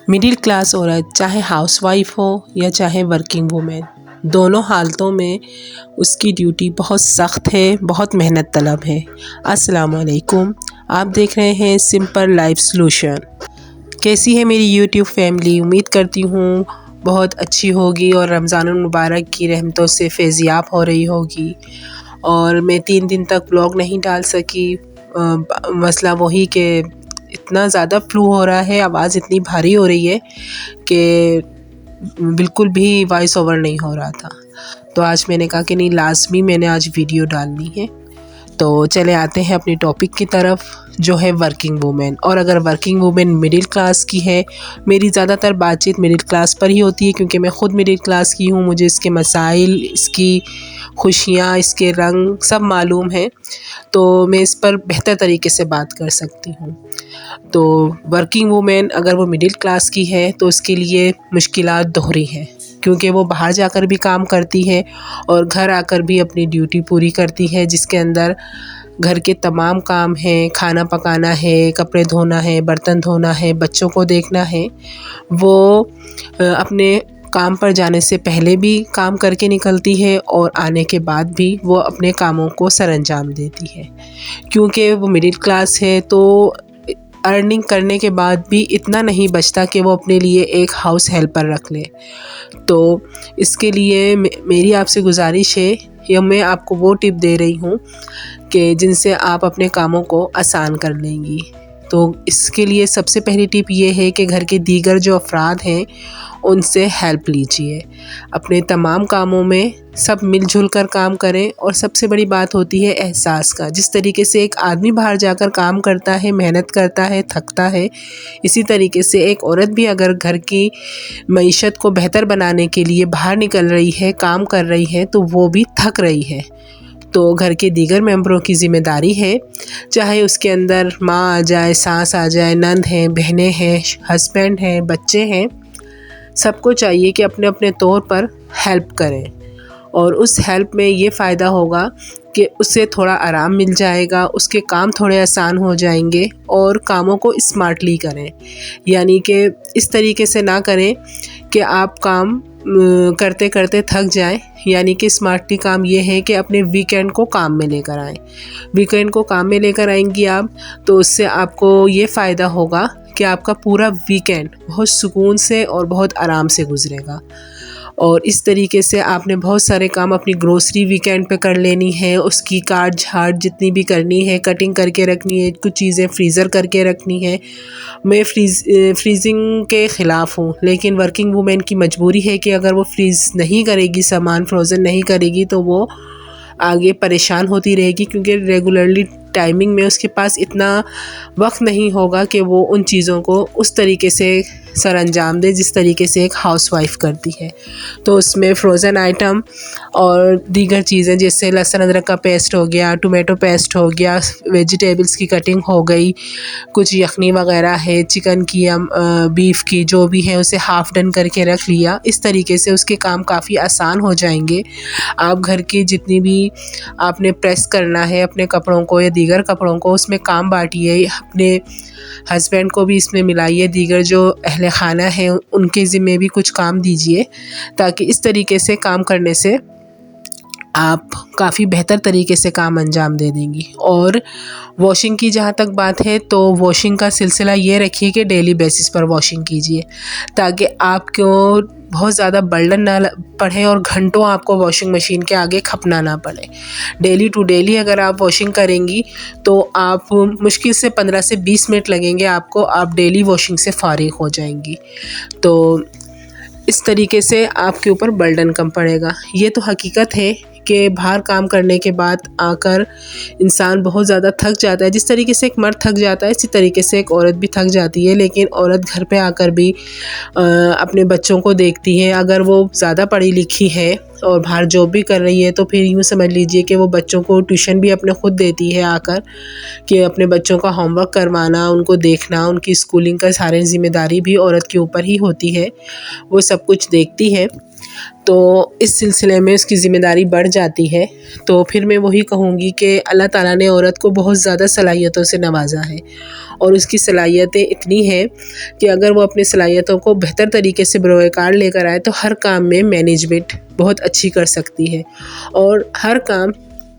Middle class औरत चाहे housewife हो या चाहे वर्किंग वूमेन, दोनों हालतों में उसकी ड्यूटी बहुत सख्त है, बहुत मेहनत तलब है। अस्सलाम वालेकुम, आप देख रहे हैं सिंपल लाइफ सॉल्यूशन। कैसी है मेरी यूट्यूब फैमिली? उम्मीद करती हूँ बहुत अच्छी होगी और रमज़ान मुबारक की रहमतों से फैज़याब हो रही होगी। और मैं 3 दिन तक ब्लॉग नहीं डाल सकी। मसला वही कि इतना ज़्यादा फ्लू हो रहा है, आवाज़ इतनी भारी हो रही है कि बिल्कुल भी वॉइस ओवर नहीं हो रहा था। तो आज मैंने कहा कि नहीं, लाज़मी मैंने आज वीडियो डालनी है। तो चले आते हैं अपनी टॉपिक की तरफ, जो है वर्किंग वूमेन। और अगर वर्किंग वूमेन मिडिल क्लास की है, मेरी ज़्यादातर बातचीत मिडिल क्लास पर ही होती है क्योंकि मैं ख़ुद मिडिल क्लास की हूँ। मुझे इसके मसाइल, इसकी खुशियाँ, इसके रंग सब मालूम हैं, तो मैं इस पर बेहतर तरीके से बात कर सकती हूँ। तो वर्किंग वूमेन अगर वो मिडिल क्लास की है तो उसके लिए मुश्किलात दोहरी हैं, क्योंकि वो बाहर जाकर भी काम करती है और घर आकर भी अपनी ड्यूटी पूरी करती है, जिसके अंदर घर के तमाम काम हैं। खाना पकाना है, कपड़े धोना है, बर्तन धोना है, बच्चों को देखना है। वो अपने काम पर जाने से पहले भी काम करके निकलती है और आने के बाद भी वो अपने कामों को सरअंजाम देती है। क्योंकि वो मिडिल क्लास है तो अर्निंग करने के बाद भी इतना नहीं बचता कि वो अपने लिए एक हाउस हेल्पर रख ले। तो इसके लिए मेरी आपसे गुजारिश है, या मैं आपको वो टिप दे रही हूँ कि जिनसे आप अपने कामों को आसान कर लेंगी। तो इसके लिए सबसे पहली टिप ये है कि घर के दीगर जो अफराद हैं उनसे हेल्प लीजिए। अपने तमाम कामों में सब मिलजुल कर काम करें। और सबसे बड़ी बात होती है एहसास का। जिस तरीके से एक आदमी बाहर जाकर काम करता है, मेहनत करता है, थकता है, इसी तरीके से एक औरत भी अगर घर की मईशत को बेहतर बनाने के लिए बाहर निकल रही है, काम कर रही है, तो वो भी थक रही है। तो घर के दीगर मेंबरों की ज़िम्मेदारी है, चाहे उसके अंदर माँ आ जाए, सास आ जाए, नंद हैं, बहनें हैं, हस्बैंड हैं, बच्चे हैं, सबको चाहिए कि अपने अपने तौर पर हेल्प करें। और उस हेल्प में ये फ़ायदा होगा कि उससे थोड़ा आराम मिल जाएगा, उसके काम थोड़े आसान हो जाएंगे। और कामों को स्मार्टली करें, यानी कि इस तरीके से ना करें कि आप काम करते करते थक जाएं। यानी कि स्मार्टली काम ये है कि अपने वीकेंड को काम में लेकर आएँ। वीकेंड को काम में लेकर आएंगी आप, तो उससे आपको ये फ़ायदा होगा कि आपका पूरा वीकेंड बहुत सुकून से और बहुत आराम से गुजरेगा। और इस तरीके से आपने बहुत सारे काम, अपनी ग्रोसरी वीकेंड पे कर लेनी है, उसकी काट झाट जितनी भी करनी है, कटिंग करके रखनी है, कुछ चीज़ें फ्रीज़र करके रखनी है। मैं फ्रीजिंग के ख़िलाफ़ हूँ, लेकिन वर्किंग वूमेन की मजबूरी है कि अगर वो फ्रीज़ नहीं करेगी, सामान फ्रोज़न नहीं करेगी, तो वो आगे परेशान होती रहेगी, क्योंकि रेगुलरली टाइमिंग में उसके पास इतना वक्त नहीं होगा कि वो उन चीज़ों को उस तरीके से सरअंजाम दे जिस तरीके से एक हाउसवाइफ करती है। तो उसमें फ़्रोज़न आइटम और दीगर चीज़ें जैसे लहसुन अदरक का पेस्ट हो गया, टोमेटो पेस्ट हो गया, वेजिटेबल्स की कटिंग हो गई, कुछ यखनी वगैरह है, चिकन की या बीफ की, जो भी है उसे हाफ़ डन करके रख लिया। इस तरीके से उसके काम काफ़ी आसान हो जाएंगे। आप घर की जितनी भी आपने प्रेस करना है अपने कपड़ों को या दीगर कपड़ों को, उसमें काम बांटिए। अपने हस्बैंड को भी इसमें मिलाइए, दीगर जो अहले खाना है उनके ज़िम्मे भी कुछ काम दीजिए, ताकि इस तरीके से काम करने से आप काफ़ी बेहतर तरीके से काम अंजाम दे देंगी। और वॉशिंग की जहाँ तक बात है, तो वॉशिंग का सिलसिला ये रखिए कि डेली बेसिस पर वॉशिंग कीजिए, ताकि आपको बहुत ज़्यादा बर्डन ना पड़े और घंटों आपको वॉशिंग मशीन के आगे खपना ना पड़े। डेली टू डेली अगर आप वॉशिंग करेंगी तो आप मुश्किल से 15 से 20 मिनट लगेंगे आपको, आप डेली वॉशिंग से फारिग हो जाएंगी। तो इस तरीके से आपके ऊपर बर्डन कम पड़ेगा। ये तो हकीकत है कि बाहर काम करने के बाद आकर इंसान बहुत ज़्यादा थक जाता है। जिस तरीके से एक मर्द थक जाता है, इसी तरीके से एक औरत भी थक जाती है। लेकिन औरत घर पे आकर भी अपने बच्चों को देखती है। अगर वो ज़्यादा पढ़ी लिखी है और बाहर जॉब भी कर रही है, तो फिर यूँ समझ लीजिए कि वो बच्चों को ट्यूशन भी अपने खुद देती है आकर, कि अपने बच्चों का होमवर्क करवाना, उनको देखना, उनकी स्कूलिंग का सारी ज़िम्मेदारी भी औरत के ऊपर ही होती है। वो सब कुछ देखती है। तो इस सिलसिले में उसकी ज़िम्मेदारी बढ़ जाती है। तो फिर मैं वही कहूँगी कि अल्लाह ताला ने औरत को बहुत ज़्यादा सलाहियतों से नवाजा है और उसकी सलाहियतें इतनी हैं कि अगर वो अपनी सलाहियतों को बेहतर तरीके से बरोकार लेकर आए तो हर काम में मैनेजमेंट बहुत अच्छी कर सकती है और हर काम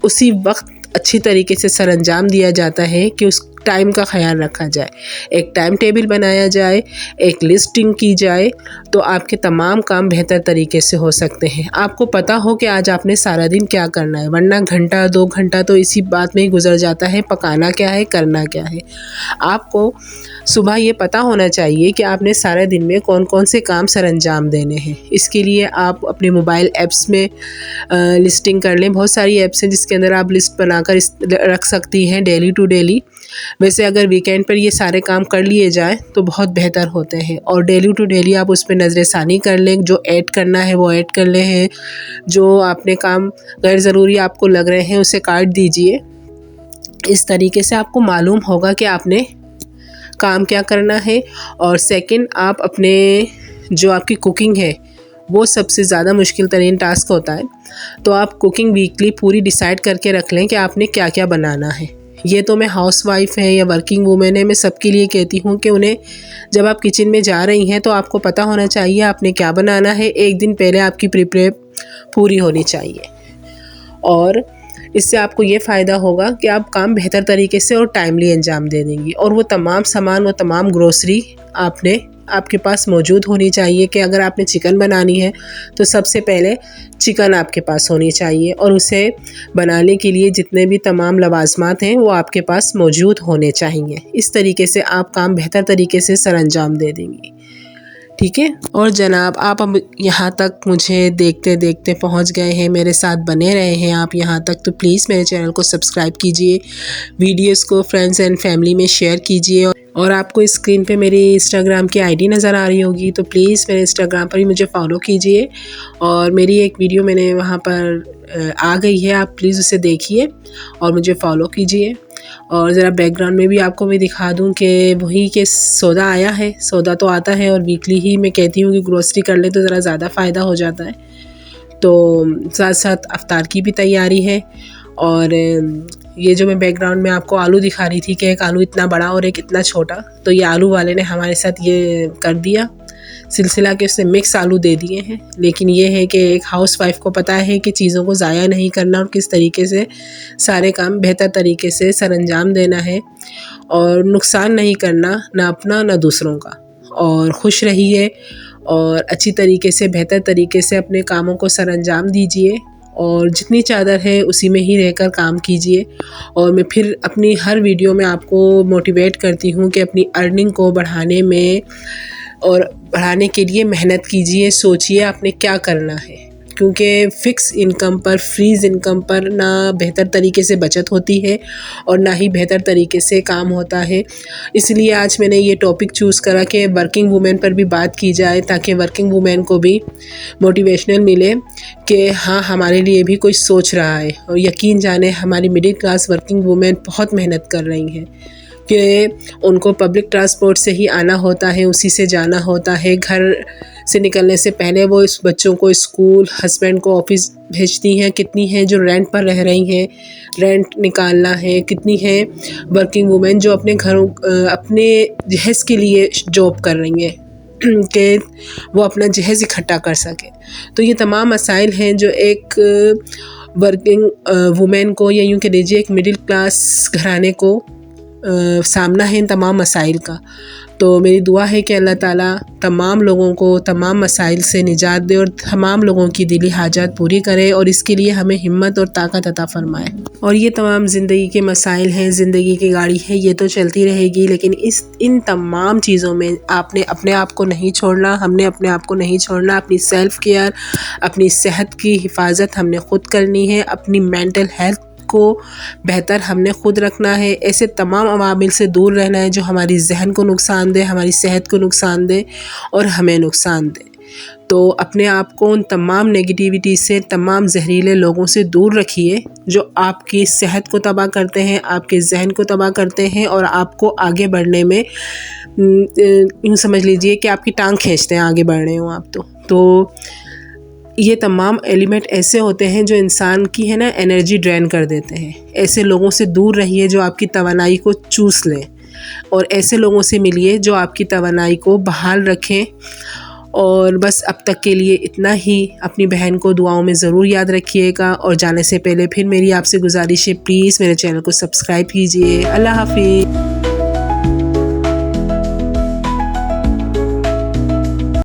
उसी वक्त अच्छी तरीके से सरअंजाम दिया जाता है कि उस टाइम का ख्याल रखा जाए, एक टाइम टेबल बनाया जाए, एक लिस्टिंग की जाए, तो आपके तमाम काम बेहतर तरीके से हो सकते हैं। आपको पता हो कि आज आपने सारा दिन क्या करना है, वरना घंटा 2 घंटा तो इसी बात में ही गुजर जाता है, पकाना क्या है, करना क्या है। आपको सुबह ये पता होना चाहिए कि आपने सारे दिन में कौन कौन से काम सरअंजाम देने हैं। इसके लिए आप अपने मोबाइल ऐप्स में लिस्टिंग कर लें। बहुत सारी ऐप्स हैं जिसके अंदर आप लिस्ट बनाकर रख सकती हैं डेली टू डेली। वैसे अगर वीकेंड पर ये सारे काम कर लिए जाएँ तो बहुत बेहतर होते हैं और डेली टू डेली आप उस पर नज़रसानी कर लें, जो ऐड करना है वो ऐड कर ले हैं, जो आपने काम गैर ज़रूरी आपको लग रहे हैं उसे काट दीजिए। इस तरीके से आपको मालूम होगा कि आपने काम क्या करना है। और सेकंड, आप अपने जो आपकी कुकिंग है वो सबसे ज़्यादा मुश्किल तरीन टास्क होता है, तो आप कुकिंग वीकली पूरी डिसाइड करके रख लें कि आपने क्या क्या बनाना है। ये तो मैं हाउसवाइफ है या वर्किंग वूमेन है, मैं सबके लिए कहती हूँ कि उन्हें जब आप किचन में जा रही हैं तो आपको पता होना चाहिए आपने क्या बनाना है। एक दिन पहले आपकी प्रिपेयर पूरी होनी चाहिए और इससे आपको ये फ़ायदा होगा कि आप काम बेहतर तरीके से और टाइमली अंजाम दे देंगी। और वो तमाम सामान, वो तमाम ग्रोसरी आपके पास मौजूद होनी चाहिए कि अगर आपने चिकन बनानी है तो सबसे पहले चिकन आपके पास होनी चाहिए और उसे बनाने के लिए जितने भी तमाम लवाज़मात हैं वो आपके पास मौजूद होने चाहिए। इस तरीके से आप काम बेहतर तरीके से सरअंजाम दे देंगी। ठीक है। और जनाब, आप अब यहाँ तक मुझे देखते देखते पहुँच गए हैं, मेरे साथ बने रहे हैं आप यहाँ तक, तो प्लीज़ मेरे चैनल को सब्सक्राइब कीजिए, वीडियोस को फ्रेंड्स एंड फैमिली में शेयर कीजिए। और आपको स्क्रीन पे मेरी इंस्टाग्राम की आईडी नज़र आ रही होगी, तो प्लीज़ मेरे इंस्टाग्राम पर भी मुझे फॉलो कीजिए। और मेरी एक वीडियो मैंने वहाँ पर आ गई है, आप प्लीज़ उसे देखिए और मुझे फॉलो कीजिए। और ज़रा बैकग्राउंड में भी आपको मैं दिखा दूं कि वही के सौदा आया है। सौदा तो आता है और वीकली ही मैं कहती हूँ कि ग्रोसरी कर ले तो ज़रा ज़्यादा फ़ायदा हो जाता है। तो साथ साथ अफ्तार की भी तैयारी है। और ये जो मैं बैकग्राउंड में आपको आलू दिखा रही थी कि एक आलू इतना बड़ा और एक इतना छोटा, तो ये आलू वाले ने हमारे साथ ये कर दिया सिलसिला कि उसने मिक्स आलू दे दिए हैं। लेकिन ये है कि एक हाउसवाइफ को पता है कि चीज़ों को ज़ाया नहीं करना और किस तरीके से सारे काम बेहतर तरीके से सरअंजाम देना है और नुकसान नहीं करना, ना अपना ना दूसरों का। और खुश रहिए और अच्छी तरीके से बेहतर तरीके से अपने कामों को सरअंजाम दीजिए और जितनी चादर है उसी में ही रहकर काम कीजिए। और मैं फिर अपनी हर वीडियो में आपको मोटिवेट करती हूँ कि अपनी अर्निंग को बढ़ाने में और बढ़ाने के लिए मेहनत कीजिए, सोचिए आपने क्या करना है, क्योंकि फ़िक्स इनकम पर, फ्रीज़ इनकम पर ना बेहतर तरीके से बचत होती है और ना ही बेहतर तरीके से काम होता है। इसलिए आज मैंने ये टॉपिक चूज़ करा कि वर्किंग वुमेन पर भी बात की जाए, ताकि वर्किंग वुमेन को भी मोटिवेशनल मिले कि हाँ, हमारे लिए भी कोई सोच रहा है। और यकीन जाने हमारी मिडिल क्लास वर्किंग वुमेन बहुत मेहनत कर रही हैं कि उनको पब्लिक ट्रांसपोर्ट से ही आना होता है, उसी से जाना होता है। घर से निकलने से पहले वो इस बच्चों को स्कूल, हस्बैंड को ऑफिस भेजती हैं। कितनी हैं जो रेंट पर रह रही हैं, रेंट निकालना है। कितनी हैं वर्किंग वुमेन जो अपने घरों, अपने जहेज़ के लिए जॉब कर रही हैं कि वो अपना जहेज़ इकट्ठा कर सके। तो ये तमाम मसाइल हैं जो एक वर्किंग वुमेन को, या यूँ कह लीजिए एक मिडिल क्लास घराने को सामना है इन तमाम मसाइल का। तो मेरी दुआ है कि अल्लाह ताला तमाम लोगों को तमाम मसाइल से निजात दे और तमाम लोगों की दिली हाजात पूरी करे और इसके लिए हमें हिम्मत और ताकत अता फरमाए। और ये तमाम ज़िंदगी के मसाइल हैं, ज़िंदगी की गाड़ी है, ये तो चलती रहेगी, लेकिन इन तमाम चीज़ों में आपने अपने आप को नहीं छोड़ना, हमने अपने आप को नहीं छोड़ना। अपनी सेल्फ़ केयर, अपनी सेहत की हिफाजत हमने ख़ुद करनी है, अपनी मेंटल हेल्थ को बेहतर हमने ख़ुद रखना है। ऐसे तमाम अवामिल से दूर रहना है जो हमारी जहन को नुकसान दे, हमारी सेहत को नुकसान दे और हमें नुकसान दे। तो अपने आप को उन तमाम नेगेटिविटी से, तमाम जहरीले लोगों से दूर रखिए जो आपकी सेहत को तबाह करते हैं, आपके जहन को तबाह करते हैं और आपको आगे बढ़ने में, यूँ समझ लीजिए कि आपकी टांग खींचते हैं, आगे बढ़ रहे हो आप तो ये तमाम एलिमेंट ऐसे होते हैं जो इंसान की है ना एनर्जी ड्रेन कर देते हैं। ऐसे लोगों से दूर रहिए जो आपकी तवानाई को चूस लें, और ऐसे लोगों से मिलिए जो आपकी तवानाई को बहाल रखें। और बस अब तक के लिए इतना ही। अपनी बहन को दुआओं में ज़रूर याद रखिएगा, और जाने से पहले फिर मेरी आपसे गुजारिश है, प्लीज़ मेरे चैनल को सब्सक्राइब कीजिए। अल्लाह हाफिज़।